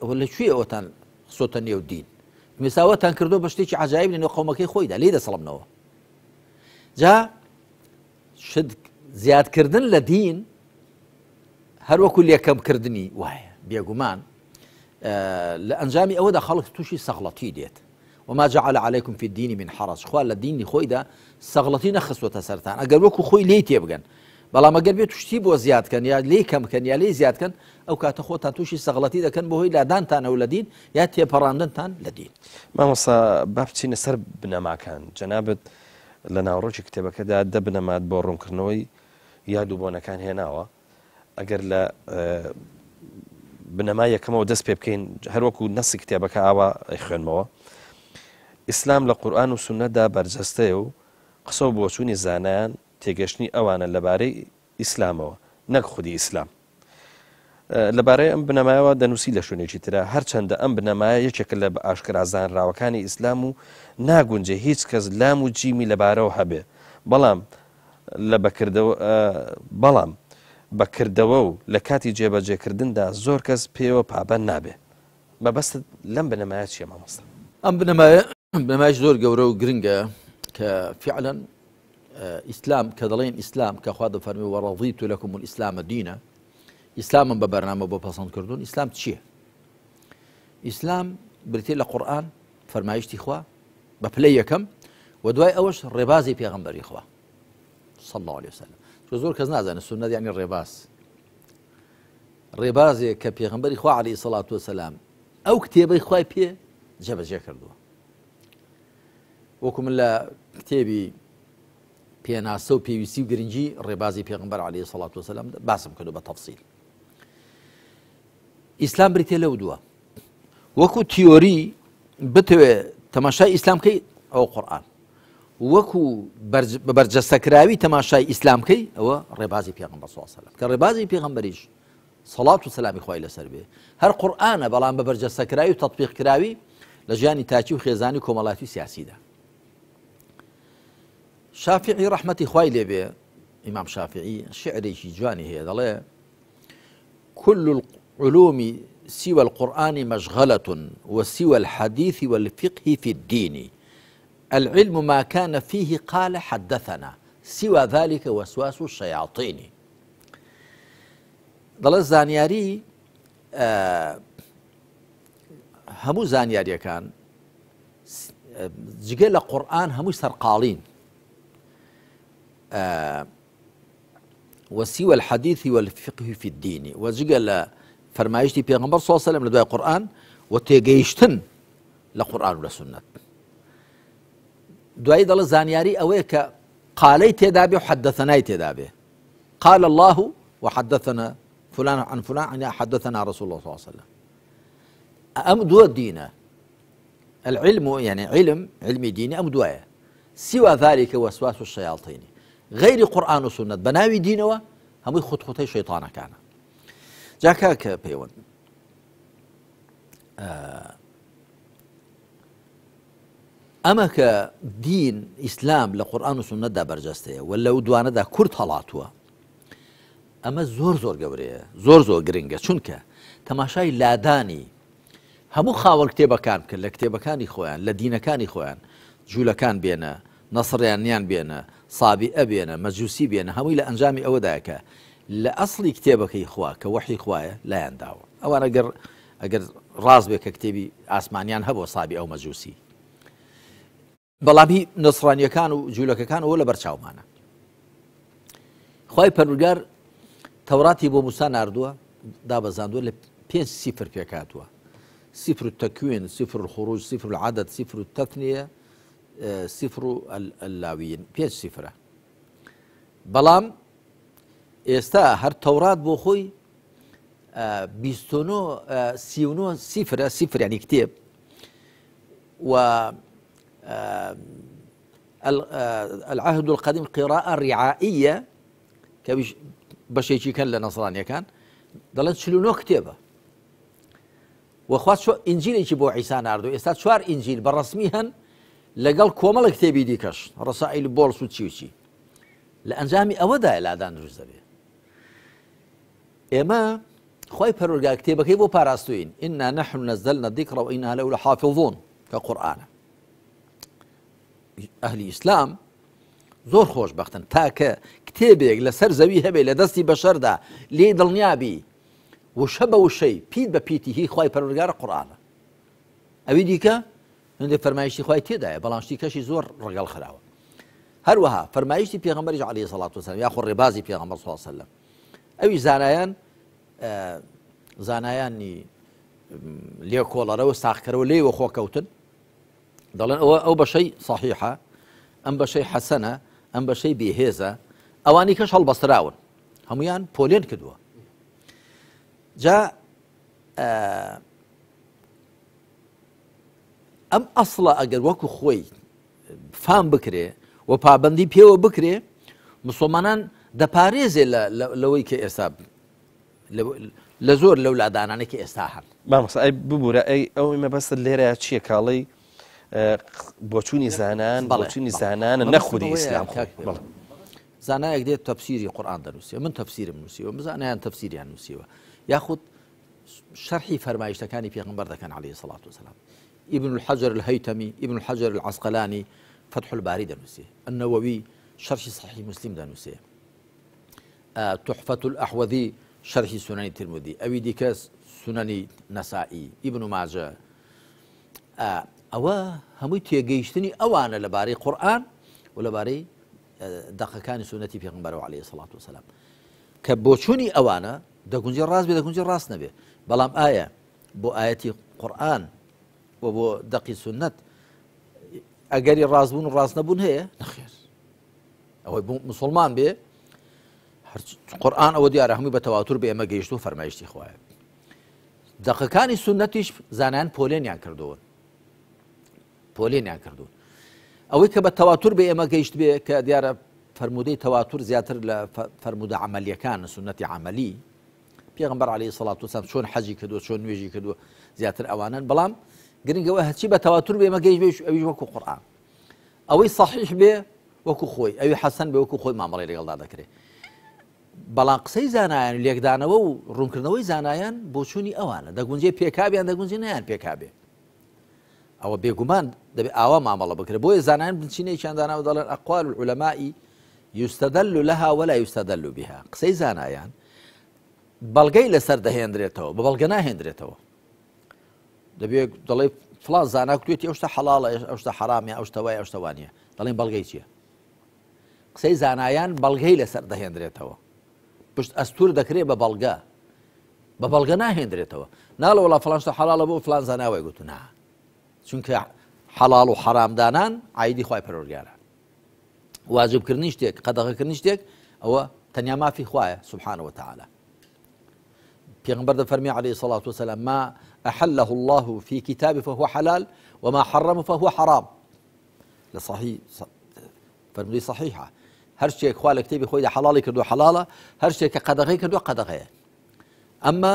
ئەوە لەکوێ ئەوەتان خسۆتە نێو دین میساوەتان کردو بە شتێکی عەجایب لە نێو قەومەکەی خۆیدا لێ دەسەڵمنەوە جا شت زیادکردن لە دین هەروەکو لێکەمکردنی وایە بێگومان لە ئەنجامی ئەوەدا خەڵک تووشی سەغڵەتی دێت وما جعل عليكم في الدين من حرج خوا لە دینی خۆیدا سەغڵەتی نەخستوتە سەرتان ئەگەر وەکو خۆی لێی تێبگەن بەڵام ئەگەر بێت توشتی بۆ زیادکەن یا لێی کەمکەن یا لێی زیادکەن ئەو کاتە خۆتان تووشی سەغڵەتی دەکەن بەهۆی لادانتانەوە لە دین یا تێپەڕاندنتان لە دین مامۆستا با بچینە سەر بنەماکان جەنابەت لە ناوڕۆکی کتێبەکەدا دە بنەمات بۆ ڕوونکردنەوەی یادوبۆنەکان هێناوە ئەگەر لە بنەما یەکەمەوە دەست پێ بکەین هەروەکو نەسی کتێبەکە ئاوا خوێنمەوە ئیسلام لە قورئان و سونەتدا بەرجەستەیە و قسە و بۆچوونی زانایان تێگەشتنی ئەوانە لەبارەی ئیسلامەوە نەک خودی ئیسلام لەبارەی ئەم بنەمایەوە دەنووسی لە شوێنێکی ترە هەرچەندە ئەم بنەمایە یەکێکە لە ئاشکرازانراوەکانی ئیسلام و ناگونجێ هیچ کەس لام و جیمی لەبارەوە هەبێ بەڵام بەکردەوە و لە کاتی جێبەجێکردندا زۆر کەس پێوە پابەند نابێ مەبەست لەم بنەمایە چییە مامۆستا؟ ئەم بنەمایش زۆر گەورە و گرنگە کە فعلا ئیسلام کە دەڵێن ئیسلام کە خوا دەفەرمێ وەڕەضیت لەکم الئیسلامە دینە، ئیسلامم بە بەرنامە بۆ پەسەند کردوون. ئیسلام چییە؟ ئیسلام بریتێ لە قورئان فەرمایشتی خوا بە پلەی یەکەم و دوای ئەوەش ڕێبازی پێغەمبەری خوا صلی الله علیه وسلم. زۆر کەس نازانێت سونەت یعنی ڕێباز، ڕێبازێک کە پێغەمبەری خوا عەلەیهی سەڵات وەسەلام ئەو کتێبەی خوای پێ جێبەجێ کردووە. وەکو من لە کتێبی پێناسە و پێویستی و گرنگی ڕێبازی پێغەمبەر عەلەیهی سەڵات وەسەلام باسم کردو بە تەفسیل. ئیسلام بریتێ لەو دووە، وەکو تیۆری بتوێ تەماشای ئیسلامکەی ئەوە قورئان، وەکو بە بەرجەستەکراوی تەماشای ئیسلامکەی ئەوە ڕێبازی پێغەمبەر صلی الله علیه وسلم کە ڕێبازی پێغەمبەریش سەڵات و سەلامی خوای لەسەر بێ هەر قورئانە، بەڵام بە بەرجەستەکراوی و تەطبیقکراوی لە ژیانی تاچی و خێزانی کۆمەڵاتی و سیاسیدا. شافعی ڕەحمەتی خوای لێبێ، ئیمام شافعی شعرێکی جوانی هەیە دەڵێ كل العلوم سوى القرآن مشغلة وسوى الحديث والفقه في الدين العلم ما كان فيه قال حدثنا سوى ذلك وسواس الشياطين. دەڵێ زانیاری هەموو زانیاریەکان جگە لە قورئان هەمووی سەرقاڵین وسوى الحديث والفقه في الدين وجگە لە فەرمایشتی پێغەمبەر صلی الله علیه وسلم لە دوای قورئان و تێگەیشتن لە قورئان و لە سنەت. دوایی دەڵێ زانیاری ئەوەیە کە قالەی تێدا بێ و حەدەثەنای تێدا بێ، قال الله وحدثنا فلان عن فلان يعني حدثنا رسول الله صلى الله عليه وسلم. أم دو الدين العلم يعني علم ديني أم دوايا سوى ذلك وسواس الشياطين غير قرآن وسنة بناوي دينه هم يخط خطي شيطانه كان جاكاك بيون أما كدين إسلام لقرآن وسنة دا برجسته ولا ودوانا دا كرت هلاتوا أما زور قورية زور قرنجة چونكە تەماشای لادانی هەموو خاوەن کتێبەکان بکەن لە کتێبەکانی خۆیان لە دینەکانی خۆیان جوولەکان بێنە نەسڕیانیان بێنە سابیئە بێنە مەجووسی بێنە هەمووی لە ئەنجامی ئەوەدایە کە لە ئەسڵی کتێبەکەی خوا کە وەحی خوایە لایەن داوە. ئەوان ئەگەر ڕاست بێ کە کتێبی ئاسمانیان هەبوو سابی ئەو مەجووسی، بەڵام هی نەسڕانیەکان و جوولەکەکان ئەوە لە بەرچاومانە. خوای پەروەردگار تەوراتی بۆ موسا ناردووە دابەزاندووە لە 5 سیفر پێکاتوە: سفر التكوين، سفر الخروج، سفر العدد، سفر التثنية، سفر اللاويين، 5 سفرة. بەڵام ئێستا هەر تەورات بۆ خۆی 39 سفرە، سفر يعني کتێب، و العهد القديم قراءة رعائية کە بەشێکی کەن لە نەسڕانیەکان دەڵێن 49 کتێبە. وەخوا ئینجیلێکی بۆ عیسا ناردووە، ئێستا 4 ئینجیل بە ڕەسمی هەن لەگەڵ کۆمەڵە کتێبی دیکەش، ڕەسائیل بۆڵس و چی لە ئەنجامی ئەوەدایە لادان دروست دەبێت. ئێمە خوای پەروەردگار کتێبەکەی بۆ پاراستوین، ئینا نەحن نەزەلنا الذیکڕ وئینا لەهو لەحافیظون کە قورئانە. ئەهلی ئیسلام زۆر خۆشبەختن تاکە کتێبێک لەسەر زەوی هەبێ لە دەستی بەشەردا لێ دڵنیابی وشە بە وشەی پیت بە پیتی هی خوای پەروەردگارە قورئانە. ئەوی دیکە هەندێ فەرمایشتی خوای تێدایە، بەڵام شتی کەشی زۆر ڕەگەڵ خراوە. هەروەها فەرمایشتی پێغەمبەریش عەلەیهی سەڵات وسەلام یاخۆ ڕێبازی پێغەمبەر صلی الله علیه وسلم، ئەوی زانایانی لێ کۆڵەرەوە ساختکەرەوە لێوە خۆکەوتن دەڵێن ئەو بەشەی صەحیحە، ئەم بەشەی حەسەنە، ئەم بەشەی بێهێزە، ئەوانی کەش هەڵبەستراون هەمویان پۆلێن کردووە. جا ئەم ئەسڵە ئەگەر وەکو خۆی فام بکرێ و پابەندی پێوە بکرێ، مسلمانان دەپارێزێ لەوەی کە ئێستا لە زۆر لەو لادانانەی کە ئێستا هەن. مامۆستا ئەی ببوورە ئەو مەبەستت لێرە چییە کاڵی بۆچوونی زانان بۆچوونی زانانە نەخودی ئیسلام؟ زانایەک دێت تەفسیری قورئان دەنووسێ، من تەفسیرم نووسیوە، زانایان تەفسیریان نووسیوە، یاخود شرحی فەرمایشتەکانی پێغمبەر دەکەن عليه الصلاة والسلام. ابن الحجر الهيتمي، ابن الحجر العسقلاني فتح الباري دنوسي، النووي شرح صحيح مسلم دنوسي، تحفة الأحوذي شرح سنن الترمذي، أبي ديكاس سنن نسائي، ابن ماجه. ئەوە هەمووی تێگەیشتنی ئەوانە لەبارەی قورئان و لەبارەی دەقەکانی سنەتی پێغمبەرەوە عليه الصلاة والسلام کە بۆچوونی ئەوانە دەگونجێ ڕاست بێ دەگونجێ ڕاست نەبێ. بەڵام ئایا بۆ ئاەتی قورئان و بۆ دەقی سنەت ئەگەری ڕاستبوون و ڕاست نەبوون هەیە؟ نەخێر. ئەوەی بۆ مسلمان بێ قورئان ئەوە دیارە هەمووی بە تەواتر بە ئێمە گەیشت و فەرمایشتی خوایە. دەقەکانی سنەتیش زانایان پۆلێنیان کردوون. پۆلێنیان کردوون. ئەوەی کە بە تەواتر بە ئێمە گەیشت بێ کە دیارە فرمودەی تەواتر زیاتر لە فرمودە عملیەکان سنەتی عملی پێغمبەر عليه الصلاة والسلام چۆن حەجی کردووە چۆن نوێژی کردووە زیاتر ئەوانن. بەڵام گرنگەوە هەرچی بە تەواتر بە ئێمە گەیشت بێ ئەویش وەکو قورئان، ئەوەی صحیح بێ وەکو خۆی، ئەوی حەسەن بێ وەکو خۆی مامەڵەی لەگەڵدا دەکرێت. بەڵام قسەی زانایان لێکدانەوە و ڕوونکردنەوەی زانایان بۆچوونی ئەوانە دەگونجێ پێکابیان دەگونجێ نەیان پێکابێ. ئەوە بێگومان دەبێت ئاوا مامەڵە بکرێت. بۆیە زانایان بچینەیەکیان داناوە دەڵێن ئەقوال العولەماء يستدل لها ولا يستدل بها. قسەی زانایان بەڵگەی لەسەر دەهێنرێتەوە، بە بەڵگە ناهێنرێتەوە. دەبێت دەڵێ فڵان زانا کوێتی ئەو شتە حەڵاڵە ئەو شتە حەرامە ئەو شتە وایە ئەو شتە وانییە، دەڵێن بەڵگەی چییە؟ قسەی زانایان بەڵگەی لەسەر دەهێنرێتەوە. پشت ئەستور دەکرێت بە بەڵگە، بە بەڵگە ناهێنرێتەوە. ناڵە وڵا فڵان شتە حەڵاڵە بۆ فڵان زاناوای گوتو نا، چونکە حەڵاڵ و حەرامدانان عایدی خوای پەروەردگارە. واجبکردنی شتێک قەدەغەکردنی شتێک ئەوە تەنیا مافی خوایە سبحانه وتعالى. پێغمبەر دەفەرمێ عليه الصلاة والسلام ما أحله الله في كتابه فهو حلال وما حرمه فهو حرام. لصحيح فرمودەی صحیحە. هەر شتێک خوا لە کتێبی خۆیدا حەڵاڵی کردووە حەڵاڵە، هەر شتێک کە قەدەغەی کردووە قەدەغەیە. ئەمما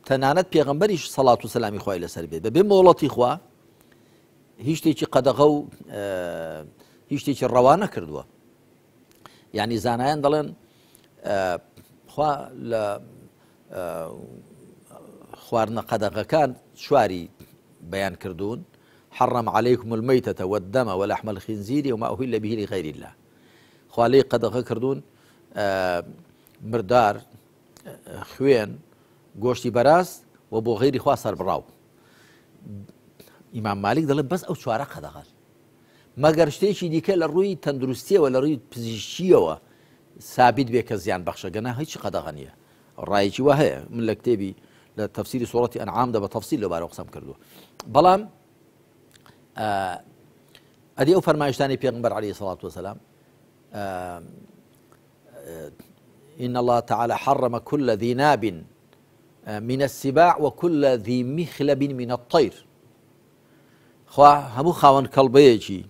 تەنانەت پێغمبەریش سەڵات و سەلامی خوای لەسەر بێت بەبێ مۆڵەتی خوا هیچ شتێکی قەدەغە و هیچ شتێکی ڕەوا نەکردووە. یعنی زانایان دەڵێن خوا لە خواردنە قەدەغەکان چواری بەیان کردوون حرم عليكم الميتة والدم ولحم الخنزير وما أهل به لغير الله. خوا لێی قەدەغە کردوون مردار، خوێن، گۆشتی بەراست و بۆ غەیری خوا سەربڕاو. ئیمام مالیک دەڵێ بەس ئەو چوارە قەدەغەن، مەگەر شتێکی دیکە لە ڕووی تەندروستیەوە لە ڕووی پزیشکیەوە سابت بێ کە زیان بەخشە گەنا هیچ قەدەغە نییە. ڕایەکی وا هەیە، من لە کتێبی لە تەفسیری سوورەتی ئەنعامدا بە تەفسیل لەبارەوە قسەم کردووە. بەڵام ئەدی ئەو فەرمایشتانی پێغمبەر عليه الصلاة والسلام إن الله تعالى حرم كل ذي ناب من السباع وكل ذي مخلب من الطير. خوا هەموو خاوەن کەڵبەیەکی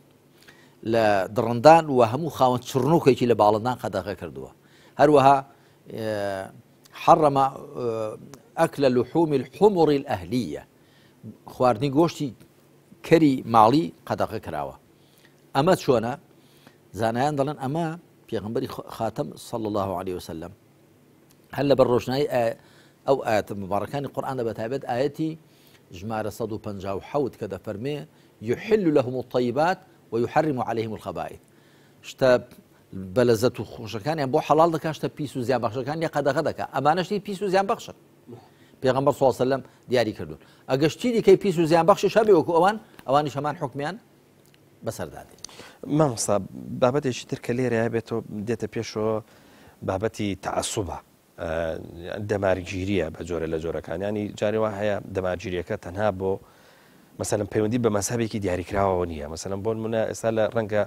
لە دڕندان و هەموو خاوەن چڕنووکێکی لە باڵندان قەدەغە کردووە. هەروەها حرم أكل لحوم الحمر الأهلية، خواردنی گۆشتی کەری ماڵی قەدەغە کراوە. ئەمە چۆنە؟ زانایان دەڵێن ئەمە پێغمبەری خاتەم صلى الله عليه وسلم هەر لە بەڕۆژنایی ئەو ئاەتە مبارەکانی قورئانە بەتایبەت ئاەتی ژمارە 157 کە دەفەرمێ يحل لهم الطيبات ويحرم عليهم الخبائث. شتە بەلەزەت و خۆشەکانیان بۆ حەڵاڵ دەکات، شتە پیس و زیان بەخشەکانی قەدەغە دەکات. ئەمانە شتی پیس و زیان بەخشن. پێغمبەر صلی الله علیه و سلم دیاری کردوون. ئەگەر شتی دیکەی پیس و زیان بەخشش هەبێ وەکو ئەوانیش هەمان حکمیان بەسەردادێت. مامۆستا بابەتێکی تر کە لێرە بێتەوە دێتە پێشەوە بابەتی تەعەسسوبە، دەمارگیریە بە جۆرە لە جۆرەکان. ینی جارێ وا هەیە دەمارگیریەکە تەنها بۆ مەسەلەن پەیوەندی بە مەسابێکی دیاریکراوەوە نییە. مەسەلەن بۆ نمونە ئێستا لە ڕەنگە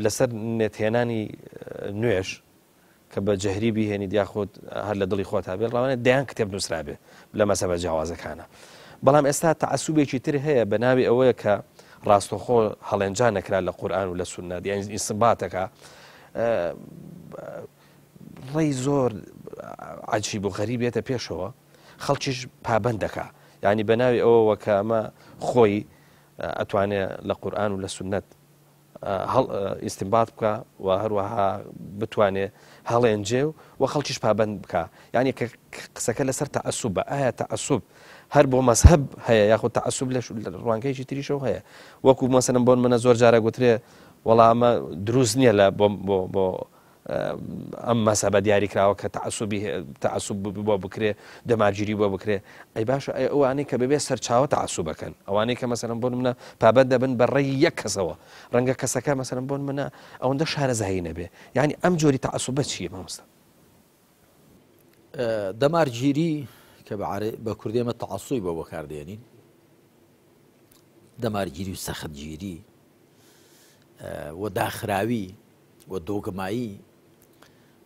لەسەر نێتهێنانی نوێژ کە بە جەهری بیهێنی دیاخۆت هەر لە دڵی خۆت هەبێت ڕاوانێت دەیان کتێب نووسرابێ لە مەسەبە جیاوازەکانە. بەڵام ئێستا تەعەسسوبێکی تر هەیە بە ناوی ئەوەیە کە ڕاستەوخۆ هەڵێنجان نەکرا لە قورئان و لە سوننە، یعنی ئیسباتەکە ڕێی زۆر عەجیب و غەریب بێتە پێشەوە، خەڵکیش پابەند دەکا. یعنی بە ناوی ئەوەوە کە ئەمە خۆی ئەتوانێت لە قورئان و لە سوننەت ئیستیمبات بکە و هەروەها بتوانێت هەڵێنجێ و خەڵکیش پابند بکە یعنی کە قسەکە لەسەر تەعەسوبە ئایا تەعەسوب هەر بۆ مەزهب هەیە یاخود تەعەسوب لە ڕوانگەیەکی تریشەوە هەیە وەکو مەسەلەن بۆن منە زۆر جارە گوترێ وەڵام ئەمە دروست نییە لە بۆ ئەم مەسەبە دیاری کراوە کە تەعەسوب بۆ بکرێ دەماگیری بۆ بکرێ ئەی باشە ئەوانەی کە ببێ سەرچاوە تەعەسوبەکەن ئەوانەی کە مەسەلەن بۆن منە پابەت دەبن بە ڕێی یەک کەسەوە ڕەنگە کەسەکە مەسەلەن بۆن منە ئەوەندە شارەزایی نەبێ یعنی ئەم جۆری تەعەسوبە چییە مامۆستا دەمارگیری کە بە کوردی ئێمە تەعەسوبی بۆ بەکاردێنین دەمارگیری و سەختگیری و داخراوی و دۆگمایی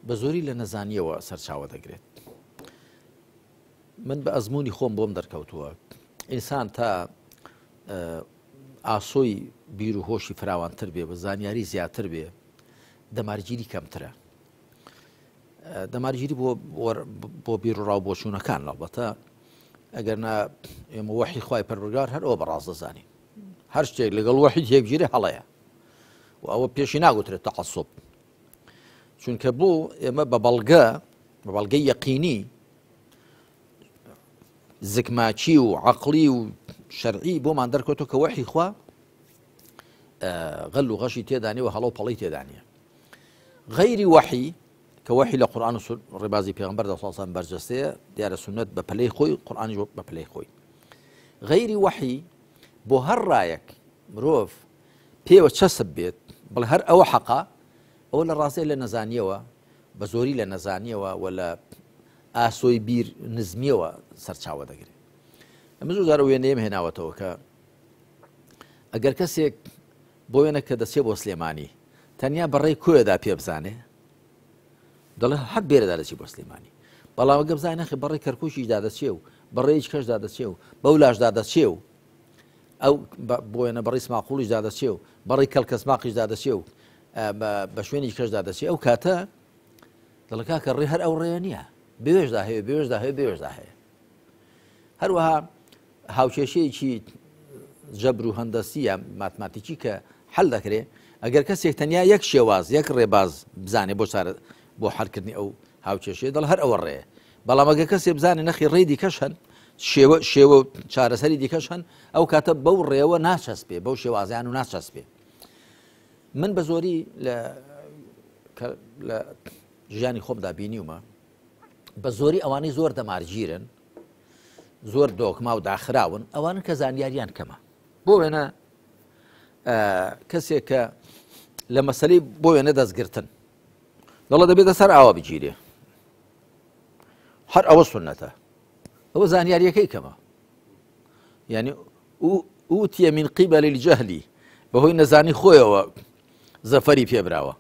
بە زۆری لە نەزانیەوە سەرچاوە دەگرێت من بە ئەزمموی خۆم بۆم دەرکەوتووە ئینسان تا ئاسۆی بیر و هۆشی فراوانتر بێ بە زانیاری زیاتر بێ دەمارگیری کەمترە دەمارگیری بۆ بیر و ڕاو بۆچوونەکان لەڵبەتە ئەگەر ئێمە وەحی خوای پەروەردگار هەر ئەوە بەڕاست دەزانین هەر شتێک لەگەڵ وەحی تێبگیرێ هەڵەیە و ئەوە پێشی ناگوترێت تەعەسوب چونکە بۆ ئێمە بە بەڵگەی یەقینی زگماچی و عەقڵی و شەرعی بۆمان دەرکەوتۆ کە وەحی خوا غەل و غەشی تێدانێ و هەڵە و پەڵەی تێدانیە غەیری وەحی کە وەحی لە قورئان و ڕێبازی پێغەمبەر دەسەڵسەلام بەرجەستەیە دیارە سونەت بە پەلەی خۆی قورئانیش بە پەلەی خۆی غەیری وەحی بۆ هەر ڕایەک مرۆڤ پێوە چەسب بێت بەڵێ هەر ئەوە حەقا ئەوە لە ڕاستەیە لە نەزانیەوە بە زۆری لە نەزانیەوە و لە ئاسۆی بیر نزمیەوە سەرچاوە دەگرێت ئەمە زۆر جارە وێنەیەم هێناوەتەوە کە ئەگەر کەسێک بۆ وێنە کە دەچێت بۆ سلێمانی تەنیا بەڕێی کۆیەدا پێ بزانێ دەڵێ هەر بێرەدا دەچی بۆ سلێمانی بەڵام ئەگە بزانێ نەخێ بەڕێی کەرکووشیشدا دەچێ و بەڕێی کەشدا دەچێ و بەولاشدا دەچێ و ئەو بۆ وێنە بەڕێی سماقوڵیشدا دەچێ و بەڕێی کەلکەسماقیشدا دەچێ و بە شوێنی کەشدا دەچێ ئەو کاتە دەڵێ کاکە ڕێ هەر ئەو ڕێیە نییە بێژدا هەیە بێژدا هەیە هەروەها هاوکێشەیەکی جەبر و هەندەسی یا ماتماتیکی کە حەل دەکرێت ئەگەر کەسێک تەنیا یەک شێواز یەک ڕێباز بزانێ بۆ حەلکردنی ئەو هاوکێشەیە دەڵ هەر ئەوە ڕێ بەڵام ئەگەر کەسێک بزانێ نەخی ڕێی دیکەش هەن شێوە چارەسەری دیکەش هەن ئەو کاتە بەو ڕێوە ناچەسپێ بەو شێوازیان و ناچەسپێ من بە زۆری لە ژیانی خۆمدا بینیومە بە زۆری ئەوانەی زۆر دەمارگیرن زۆر دۆکما و داخراون ئەوانن کە زانیاریان کەمە بۆ وێنە کەسێک کە لە مەسەلەی بۆ وێنە دەستگرتن دەڵێ دەبێتە سەر ئاوا بگیرێ هەر ئەوە سونەتە ئەوە زانیاریەکەی کەمە یعنی ئوتیە من قیبەل الجەهل بەهۆی نەزانی خۆیەوە زەفەری پێبراوە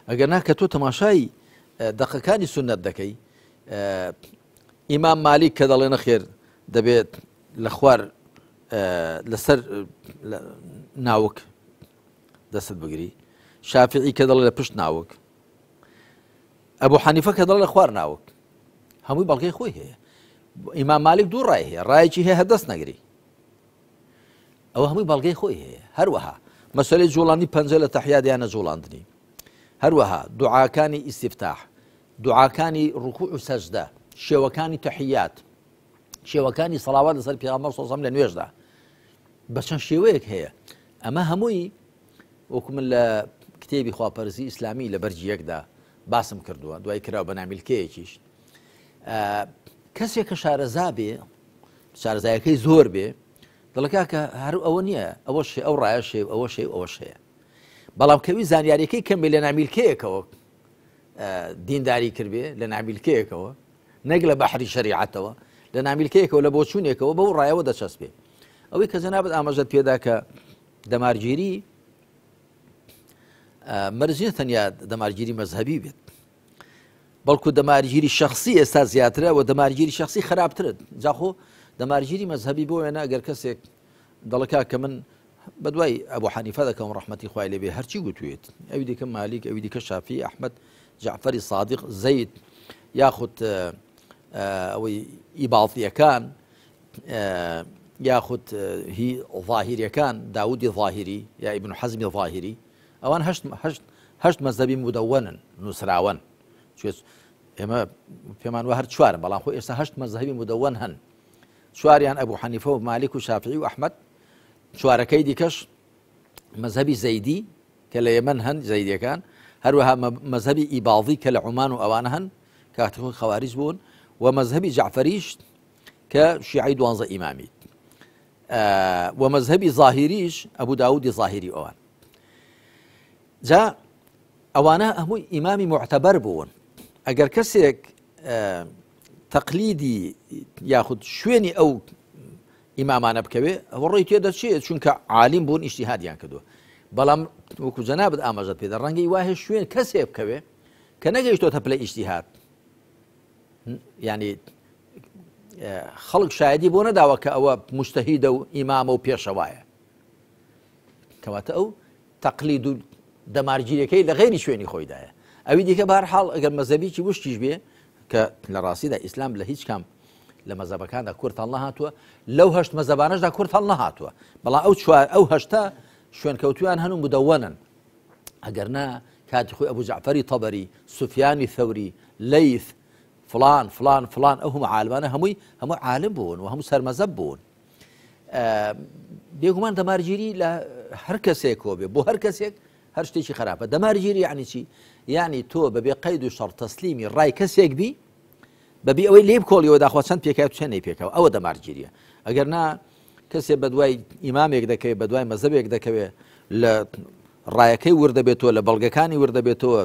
ئەگەر ناکە تۆ تەماشای دەقەکانی سونەت دەکەی ئیمام مالیک کە دەڵێ نەخێر دەبێت لە خوار لەسەر ناوک دەست بگری شافعی کە دەڵێ لە پشت ناوک ئەبوو حەنیفە کە دەڵێ لە خوار ناوک هەمووی بەڵگەی خۆی هەیە ئیمام مالیک دوو ڕای هەیە ڕایەکی هەیە هەدەست نەگری ئەوە هەمووی بەڵگەی خۆی هەیە هەروەها مەسەلەی جوڵانی پەنجە لە تەحیات یانە جوڵاندنی هەروەها دوعاکانی ئیستیفتاح دوعاکانی ڕوکوع و سەجدە شێوەکانی تەحیات شێوەکانی سەڵاوات لەسەر پێغەمبەر صلی الله علیه و سلم لە نوێژدا بە چەند شێوەیەک هەیە ئەمە هەمووی وەکو من لە کتێبی خواپەرستی ئیسلامی لە بەرجی یەکدا باسم کردووە دوای کراوە بە نامیلکەیەکیش کەسێک کە شارەزا بێ شارەزایەکەی زۆر بێ دەڵێ کاکە هەر ئەوە نییە ئەوە شێ ئەو ڕایە شێ ئەوە شێ ئەوە شەیە بەڵام کەوی زانیاریەکەی کەم بێ لە نامیلکەیەکەوە دینداری کردبێ لە نامیلکەیەکەوە نەک لە بەحری شەریعەتەوە لە نامیلکەیەکەوە لە بۆچوونێکەوە بەو ڕایەوە دەچەسبێ ئەوەی کە جەنابەت ئاماژەت پێدا کە دەمارگیری مەرجە تەنیا دەمارگیری مەزهەبی بێت بەڵکو دەمارگیری شەخصی ئێستا زیاترە و دەمارگیری شەخصی خراپترن جاخۆ دەمارگیری مەزهەبی بۆ وێنە ئەگەر کەسێک دەڵکا کە من بەدوای ئەبوو حەنیفە دەکەم ڕەحمەتی خوای لێبێ هەرچی گوتوێت ئەوی دیکە مالیک ئەوی دیکە شافعی ئەحمەد جعفەری صادق زەید یاخود ئەوەی ئیباڵتیەکان یاخود هی ظاهریەکان داودی ظاهری یا ئیبن حەزمی ظاهری ئەوان هەشت مەزهبی مودەوەنن نووسراون ئێمە پێمان وە هەر چوارن بەڵام خۆ ئێستا هەشت مەزهبی مودەوەن هەن چواریان ئەبوو حەنیفە و مالیک و شافعی و ئەحمەد چوارەکەی دیکەش مەزهبی زەیدی کە لە یەمەن هەن زەیدیەکان هەروەها مەزهبی ئیباضی کە لە عومان و ئەوانە هەن کاتەخۆی خەواریج بوون و مەزهبی جعفەریش کە شیعی 12 ئیمامی و مەزهبی ظاهریش ئەبوو داودی ظاهری ئەوان جا ئەوانە هەمووی ئیمامی معتەبەر بوون ئەگەر کەسێک تەقلیدی یاخود شوێنی ئەو ئیمامانە بکەوێ ئەوە ڕێی تێدەچێت چونکە عالیم بوون ئیجتیهادیان کردووە بەڵام وەکو جەنابەت ئاماژەت پێدا ڕەنگەی وایە شوێن کەسێ بکەوێ کە نەگەیشتۆتە پلە ئیجتیهاد یعنی خەڵک شایەدی بۆ نەداوە کە ئەوە موجتەهیدە و ئیمامە و پێشەوایە کەواتە ئەو تەقلید و دەمارگیریەکەی لە غەیری شوێنی خۆیدایە ئەوی دیکە بەهەرحاڵ ئەگەر مەزەبیی وشتیش بێ کە لە ڕاستیدا ئیسلام لە هیچ کام لە مەزەبەکاندا کورت هەڵ نەهاتووە لەو هەشت مەزەبانەشدا کورت هەڵ نەهاتووە بەڵام ئەو هەشتا شوێنکەوتویان هەن و مدەوەنن ئەگەر نا کاتی خۆی ئەبوو جعفەری تەبەری سوفیانی ثەوری لەیث فلان فلان فلان ئەو هەموو عالمانە هەموو عالم بوون و هەموو سەرمەزەب بوون بێگومان دەمارگیری لە هەر کەسێکەوە بێ بۆ هەر کەسێک هەر شتێکی خراپە دەمارگیری یعنی چی یعنی تۆ بەبێ قەید و شەڕ تەسلیمی ڕای کەسێک بی بەبێ ئەوەی لێ بکۆڵیەوە داخوا چەند پێکات چەندی پێکەوە ئەوە دەمارگیریە ئەگەر نا کەسێک بە دوای ئیمامێک دەکەوێت بە دوای مەزەبێک دەکەوێت لە ڕایەکەی وردەبێتەوە لە بەڵگەکانی وردەبێتەوە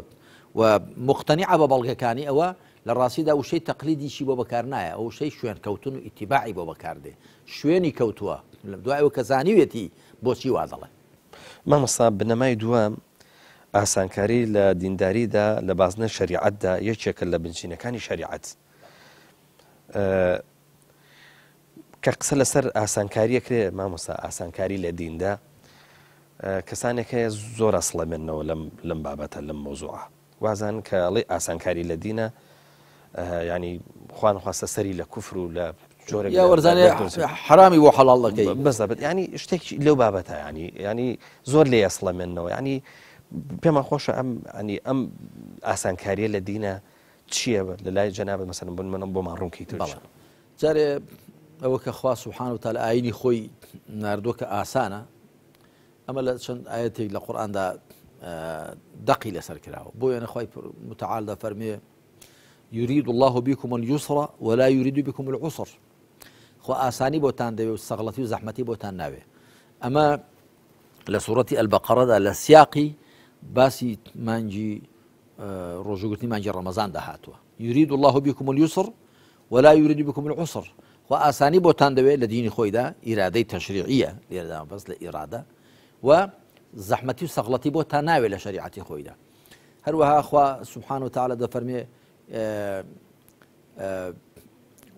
و مقتەنیعە بە بەڵگەکانی ئەوە لە ڕاستیدا وشەی تەقلیدیشی بۆ بەکار نایە ئەو شەی شوێن کەوتن و ئیتیباعی بۆ بەکاردێ شوێنی کەوتووە لە دوای ئەوە کە زانیوێتی بۆچی وا دەڵێ مامۆستا بنەمای دووەم ئاسانکاری لە دینداریدا لە بازنە شەریعەتدا یەکێکە لە بنچینەکانی شەریعەت کە قسە لەسەر ئاسانکاریەکرێ مامۆستا ئاسانکاری لە دیندا کەسانێک هەیە زۆر ئەسڵەمێنەوە لەم بابەتە لەم مۆزوعە وازان کە ئەڵێ ئاسانکاری لە دینە ینی خوان خواستە سەری لە کوفر و لە جۆرە یا وەرزانێ حرامی بۆ حەڵاڵ دەکەی بەزەبێت ینی شتێکی لەو بابەتە ینی زۆر لێ ئەسڵەمێنەوە ینی پێمان خۆشە ئەم ئاسانکاریە لە دینە چییە لە لای جەنابەت مەسەلەن منم بۆمان ڕوونکەی تر جارێ ئەوە کە خوا سوبحانە و تەعالا ئاینی خۆی ناردووە کە ئاسانە ئەمە لە چەند ئاەتێک لە قورئاندا دقی لەسەر کراوە بۆیە نەخوای متعال دەفەرمێ يريد الله بكم اليسر ولا يريد بكم العسر خو ئاسانی بۆتان دەوێ و سەغڵەتی و زەحمەتی بۆتان ناوێ ئەمە لە سوورەتی ئەلبەقەڕەدا لە سیاقی باسی مانجی ڕۆژوگرتنی مانجی ڕەمەزان داهاتووە يريد الله بكم اليسر ولا يريد بكم العسر خو ئاسانی بۆتان دەوێت لە دینی خۆیدا ئیرادەی تەشریعیە لێرەدا بەس لە ئیرادە و زەحمەتی و سەغڵەتی بۆتان ناوێت لە شەریعەتی خۆیدا هەروەها خوا سبحانه وتعالى دەفەرمێ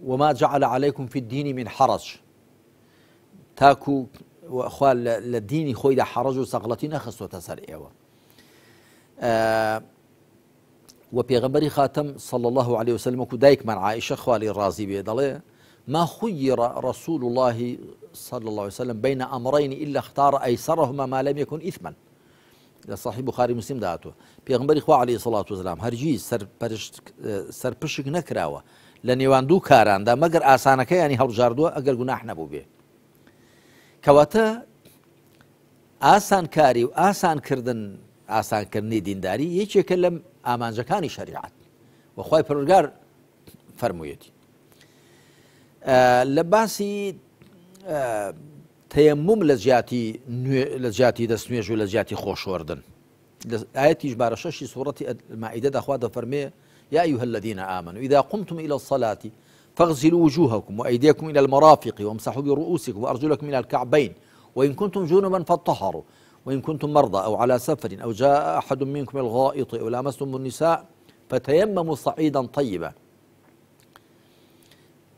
وما جعل عليكم في الدين من حرج تاكو وأخوال للدين خويدا حرج وسغلتي نخص وتسر إيوه وبيغمبري خاتم صلى الله عليه وسلم دايك من عائشة خوالي الرازي بيدلي ما خير رسول الله صلى الله عليه وسلم بين أمرين إلا اختار أيسرهما ما لم يكن إثما لصحيح بخاري مسلم داتو بيغمبري خوا عليه الصلاة والسلام هرجيز سر پشک نکراوە لە نێوان دوو کاراندا مەگەر ئاسانەکە ینی هەڵبژاردووە ئەگەر گوناح نەبوو بێ کەواتە ئاسانکاری و ئاسانکردن ئاسانکردنی دینداری یەکێکە لەم ئامانجەکانی شەریعەت وەخوای پەروەردگار فەرموویەتی لە باسی تەیەموم لە جیاتی دەستنوێژ و لە جیاتی خۆشوەردن آياتي جبار شاشي سورة المائدة أخوات فرمية يا أيها الذين آمنوا إذا قمتم إلى الصلاة فاغسلوا وجوهكم وأيديكم إلى المرافق وامسحوا برؤوسكم وأرجلكم إلى الكعبين وإن كنتم جنبا فاطهروا وإن كنتم مرضى أو على سفر أو جاء أحد منكم الغائط أو لامستم النساء فتيمموا صعيدا طيبا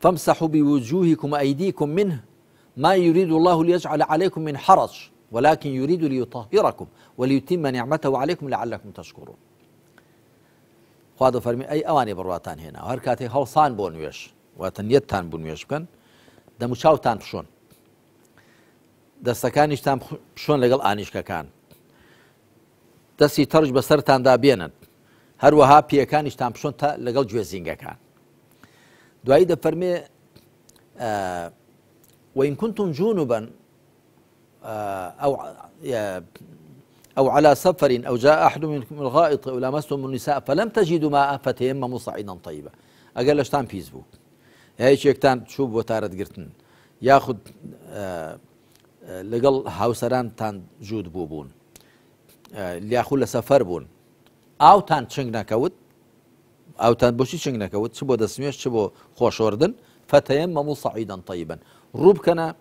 فامسحوا بوجوهكم وأيديكم منه ما يريد الله ليجعل عليكم من حرج ولكن يريد ليطهركم وليتم نعمته عليكم لعلكم تشكرون خواده فرمي أي أواني برواتان هنا وهر كاتي هەڵسان بۆ نوێژ واتە نیەتتان بوو نوێژ بکەن دەموچاوتان بشۆن دەستەکانیشتان بشۆن لەگەڵ ئانیشکەکان دەستی تەڕج بەسەرتاندا بێنن هەروەها پیەکانیشتان بشۆن تا لەگەڵ گوێزینگەکان دوایی دەفەرمێ وإن كنتم جنبا أو على سفر أو جاء أحد منكم من الغائط أو لامستم النساء فلم تجدوا ماء فتيمموا صعيدا طيبا أقل لشتان فيسبوك هيك يكتان شوب وتارد قرتن ياخد لقل هاوسران تان جود بوبون لياخد لسفر بون أو تان تشنگ نكود أو تان بوشي تشنگ نكود شبو دسميش شبو خوشوردن فتيمموا صعيدا طيبا روبكنا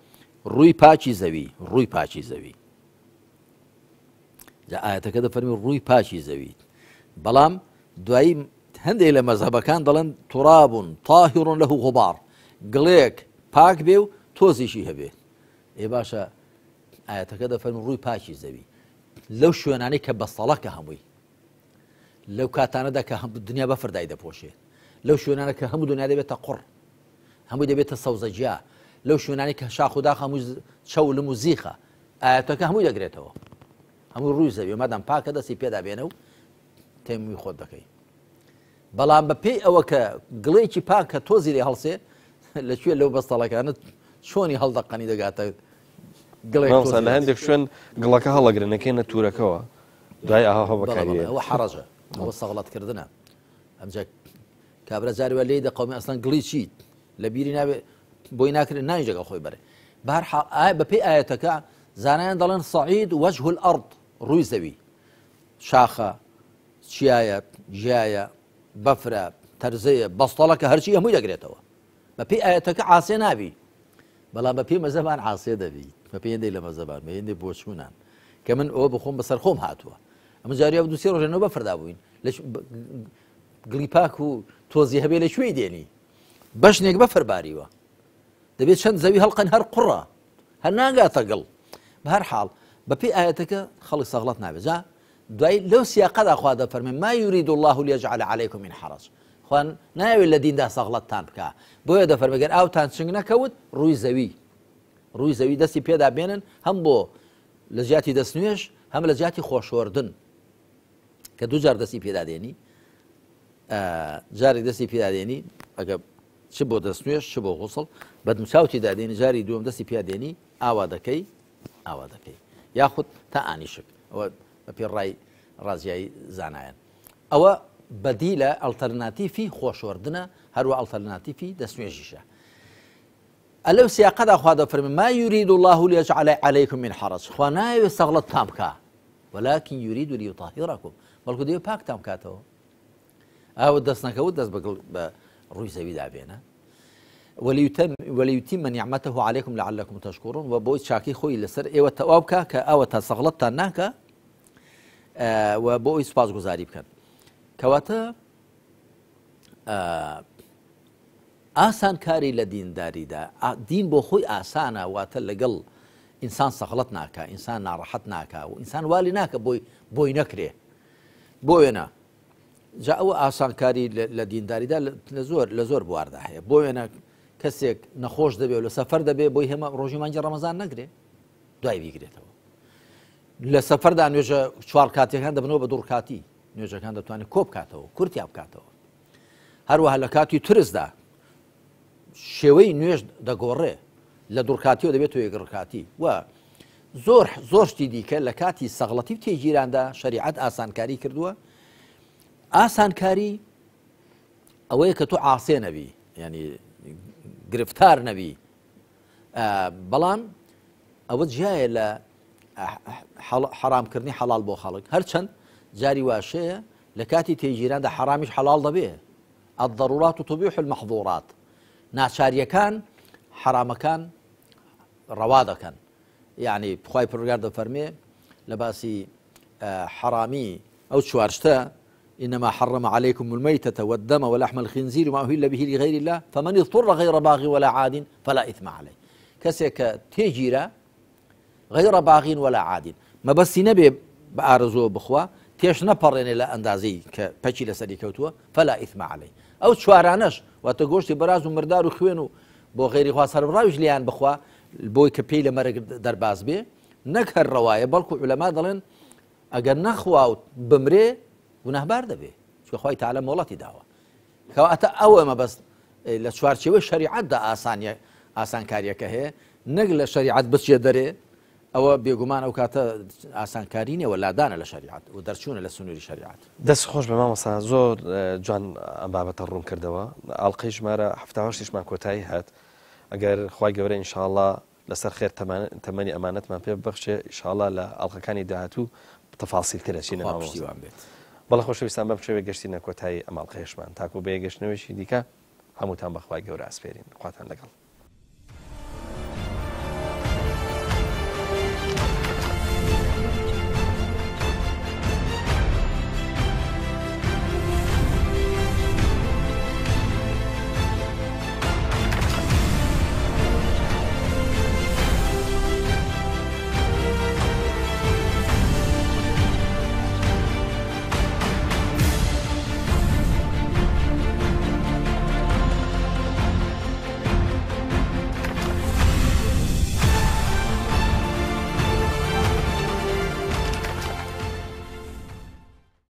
روي پاچی زەوی ئاەتەکە دەفەرمی ڕووی پاچی زەوی بەڵام دوایی هەندێک لە مەزهبەکان دەڵێن تورابون طاهر له غبار گڵێک پاک بێ و تۆزیشی هەبێ باشە ئاەتەکە دەفەرمی ڕووی پاچی زەوی لەو شوێنانەی کە بەستەڵەکە هەمووی لەو کاتانەدا کە دنیا بەفردای دەپۆشێت لەو شوێنانە کە هەموو دنیا دەبێتە قوڕ هەمووی دەبێتە سەوزەجیا لەو شوێنانی کە شاخ و داخ هەموو چەولم و زیخە ئاەتەکە هەمووی دەگرێتەوە هەموو ڕووی زەوی مادام پاکە دەستی پێدا بێنە و تێمووی خۆت دەکەی بەڵام بە پێی ئەوە کە گڵێکی پاک کە تۆزی لێ هەڵسێ لەکوێ لەو بەستەڵەکانت چۆنی هەڵدەقەنی دەگاتە لە هەندێک شوێن گڵەکە هەڵەگرنەکەینە توورەکەەوە دوای ئاها بەکاری ئەوە حەڕەجە ئەوە سەغڵەتکردنە ئەمجا کابرا جاروە لێی دەقەومی ئەسڵەن گڵی چیت لە بیری نابێت بۆی ناکرێت ناینجەگە خۆی بەرێ بەهەرحاڵ بەپێی ئاەتەکە زانایان دەڵێن سەعید وەجه الأرض ڕووی زەوی شاخە چیایە ژیایە بەفرە تەرزەیە بەستەڵەکە هەرچی هەمووی دەگرێتەوە بەپێی ئاەتەکە عاسێ نابی بەڵام بەپێی مەزەبان عاسێ دەبی بەپێی هێندەی لە مەزەبان بە هێندەی بۆچوونان کە من ئەوە بخۆم بەسەر خۆم هاتووە ئەمە جاریە دووسێ ڕۆژێنەوە بەفردا بووین گڵی پاک و تۆزی هەبێ لەکوێی دێنی بەشنێک بەفرباریوە دەبێت چەند زەوی هەڵقن هەر قوڕە هەر ناگاتە گڵ بە هەر حاڵ بەپێی ئاەتەکە خەڵی سەغڵەت نابێت جا دوای لەو سیاقەدا خوا دەفەرمێ ما يريد الله ليجعل عليكم من حرج خوان ناوێت لە دیندا سەغڵەتتان بکە بۆیە دەفەرمێ گەر ئاوتان چنگ نەکەوت ڕووی زەوی دەستی پێدا بێنن هەم بۆ لە جیاتی دەستنوێژ هەم لە جیاتی خۆشوەردن کە دوو جار دەستی پێدا دێنی جارێک دەستی پێدا دێنی ئەگە چ بۆ دەستنوێژ چ بۆ غوسڵ بەدمچاوتی دادێنی جاری دووەم دەستی پێ دێنی ئاوا دەکەی یاخود تا ئانیشک ئەوە بە پێڕای ڕازیایی زانایان ئەوە بەدیلە ئەڵتەرناتیفی خۆشوەردنە هەروە ئەڵتەرناتیفی دەستنوێژیشە ئەلەو سیاقەدا خوا دەفەرمێ ما يريد الله ليجعل عليكم من حرج خوا ناوێت سەغڵەتتان بکە ولكن يريد ليطهركم بەڵکو دەوێت پاکتان بکاتەوە ئەوە دەست نەکەوت دەست بە ڕووی زەویدا بێنە وليتم نعمته عليكم لعلكم تشكرون وبوي شاكي خوي لسر ايوه توابكا كاوه تسغلطتا ناكا وبوي سپاس گزاری بکەن کەواتە ئاسان کاری لە دینداریدا دین بۆ خۆی ئاسانە واتە لەگەڵ ئینسان سەغڵەت ناکە ئینسان ناڕەحەت ناکە و ئینسان والی ناکە بۆی نەکرێ بۆ وێنە جا ئەوە ئاسانکاری لە دینداریدا لە زۆر بواردا هەیە بۆ وێنە کەسێک نەخۆش دەبێت لە سەفەر دەبێت بۆی هێمە ڕۆژی مانگی ڕەمەزان نەگرێ دوای بیگرێتەوە لە سەفەردا نوێژە چوار کاتێکان دەبنەوە بە دوڕکاتی نوێژەکان دەتوانێت کۆ بکاتەوە کورتیا بکاتەوە هەروەها لە کاتی ترسدا شێوەی نوێژ دەگۆڕێ لە دوڕکاتیەوە دەبێت و یەکڕکاتی و زۆر شتی دیکە لە کاتی سەغڵەتی و تێگیراندا شەریعەت ئاسانکاری کردووە ئاسانکاری ئەوەیە کە تۆ عاسێ نەبی ینی گرفتار نەبی بەڵام ئەوە جیایە لە حرامکردنی حەڵال بۆ خەڵک هەرچەند جاری واشەیە لە کاتی تێگیراندا حرامیش حەڵال دەبێ الضرورات تبيح المحظورات ناچاریەکان حرامەکان ڕەوا دەکەن یعنی خوای پروردگار دەفەرمێ لە باسی حرامی ئەو چوارشتە إنما حرم عليكم الميتة والدم ولحم الخنزير وما أهل به لغير الله فمن اضطر غير باغ ولا عاد فلا إثم عليه كسيك تيجيرا غير باغ ولا عاد ما بس نبي بأرزو بخوا تيش نبرن إلى أندازي كبتشي لسري كوتوا فلا إثم عليه أو شوارانش وتقولش براز ومردار وخوينو بو غير خوا صار براوش ليان بخوا البوي كبيل مرق درباز بي نكهر رواية بلكو علماء ضلن ئەگەر نەخواوت بمرێ گوناهبار دەبێ چکە خۆی تەعالە مۆڵەتی داوە کەواتە ئەو ئەمە بەس لە چوارچێوەی شەریعەتدا ئاسانکاریەکە هەیە نەک لە شەریعەت بچێ دەرێ ئەوە بێگومان ئەو کاتە ئاسانکاری نیە وەلادانە لە شەریعەت و دەرچوونە لە سنووری شەریعەت. دەست خۆش بە مامۆستا زۆر جوان ئەم بابەتە ڕوون کردەوە. ئاڵلقەی ژمارە 78مان کۆتایی هات ئەگەر خوای گەورە ئینشاءڵڵا لەسەر خێر تەمەنی ئەمانەتمان پێ ببەخشێ ئینشاءڵڵا لە ئاڵلقەکانی داهاتوو تەفاسیلترە چینە بەڵە خۆشەویستان بەم شێوەیە گەشتینە کۆتایی ئەم ئاڵلقەیەشمان تاکو بە گەشتنەوەیشی دیکە هەمووتان بەخوای گەورە ئاسپێرین خواتان لەگەڵ.